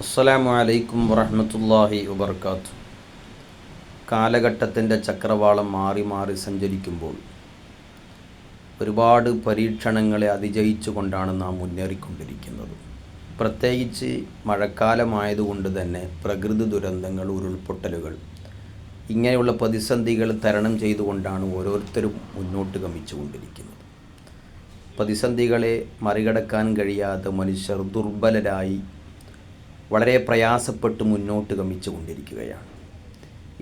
അസ്സലാമു അലൈക്കും വറഹ്മത്തുള്ളാഹി വബർക്കാത്തു. കാലഘട്ടത്തിൻ്റെ ചക്രവാളം മാറി മാറി സഞ്ചരിക്കുമ്പോൾ ഒരുപാട് പരീക്ഷണങ്ങളെ അതിജയിച്ചുകൊണ്ടാണ് നാം മുന്നേറിക്കൊണ്ടിരിക്കുന്നത്. പ്രത്യേകിച്ച് മഴക്കാലമായതുകൊണ്ട് തന്നെ പ്രകൃതി ദുരന്തങ്ങൾ, ഉരുൾപൊട്ടലുകൾ, ഇങ്ങനെയുള്ള പ്രതിസന്ധികൾ തരണം ചെയ്തുകൊണ്ടാണ് ഓരോരുത്തരും മുന്നോട്ട് ഗമിച്ചുകൊണ്ടിരിക്കുന്നത്. പ്രതിസന്ധികളെ മറികടക്കാൻ കഴിയാതെ മനുഷ്യർ ദുർബലരായി വളരെ പ്രയാസപ്പെട്ട് മുന്നോട്ട് ഗമിച്ചു കൊണ്ടിരിക്കുകയാണ്.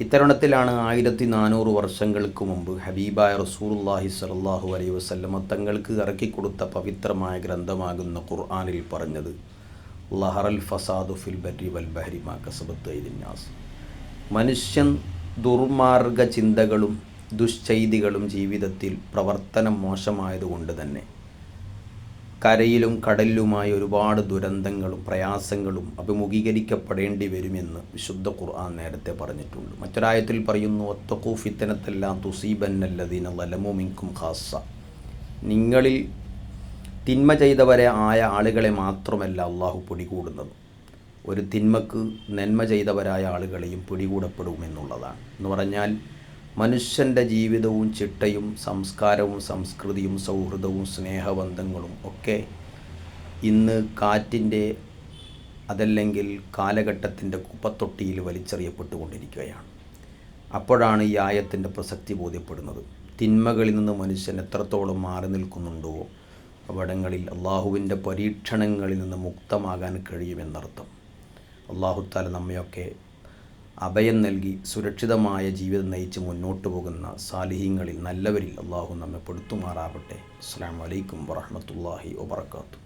ഇത്തരുണത്തിലാണ് 1400 വർഷങ്ങൾക്ക് മുമ്പ് ഹബീബായ റസൂലുള്ളാഹി സ്വല്ലല്ലാഹു അലൈഹി വസല്ലമ തങ്ങൾക്ക് ഇറക്കിക്കൊടുത്ത പവിത്രമായ ഗ്രന്ഥമാകുന്ന ഖുർആനിൽ പറഞ്ഞത്, ലഹറൽ ഫസാദു ഫിൽ ബർരി വൽ ബഹരി മാ കസബത് അയ്ദിൻ നാസ്. മനുഷ്യൻ ദുർമാർഗ ചിന്തകളും ദുശ്ചൈതികളും ജീവിതത്തിൽ പ്രവർത്തനം മോശമായതുകൊണ്ട് തന്നെ കരയിലും കടലിലുമായി ഒരുപാട് ദുരന്തങ്ങളും പ്രയാസങ്ങളും അഭിമുഖീകരിക്കപ്പെടേണ്ടി വരുമെന്ന് വിശുദ്ധ ഖുർആൻ നേരത്തെ പറഞ്ഞിട്ടുണ്ട്. മറ്റൊരായത്തിൽ പറയുന്നു, വത്തഖൂ ഫിത്നത ലാ തുസീബന്നല്ലദീന ളലമൂ മിൻകും ഖാസ്സ. നിങ്ങളിൽ തിന്മ ചെയ്തവരെ ആയ ആളുകളെ മാത്രമല്ല അള്ളാഹു പിടികൂടുന്നത്, ഒരു തിന്മക്ക് നന്മ ചെയ്തവരായ ആളുകളെയും പിടികൂടപ്പെടുമെന്നുള്ളതാണ്. എന്ന് പറഞ്ഞാൽ മനുഷ്യൻ്റെ ജീവിതവും ചിട്ടയും സംസ്കാരവും സംസ്കൃതിയും സൗഹൃദവും സ്നേഹബന്ധങ്ങളും ഒക്കെ ഇന്ന് കാറ്റിൻ്റെ അതല്ലെങ്കിൽ കാലഘട്ടത്തിൻ്റെ കുപ്പത്തൊട്ടിയിൽ വലിച്ചെറിയപ്പെട്ടുകൊണ്ടിരിക്കുകയാണ്. അപ്പോഴാണ് ഈ ആയത്തിൻ്റെ പ്രസക്തി ബോധ്യപ്പെടുന്നത്. തിന്മകളിൽ നിന്ന് മനുഷ്യൻ എത്രത്തോളം മാറി നിൽക്കുന്നുണ്ടോ അവിടങ്ങളിൽ അള്ളാഹുവിൻ്റെ പരീക്ഷണങ്ങളിൽ നിന്ന് മുക്തമാകാൻ കഴിയുമെന്നർത്ഥം. അള്ളാഹുത്താല നമ്മയൊക്കെ അഭയം നൽകി സുരക്ഷിതമായ ജീവിതം നയിച്ച് മുന്നോട്ട് പോകുന്ന സാലിഹീങ്ങളിൽ നല്ലവരിൽ അള്ളാഹു നമ്മെ പെടുത്തുമാറാവട്ടെ. അസ്സലാമു അലൈക്കും വറഹ്മത്തുള്ളാഹി വബറകാതുഹു.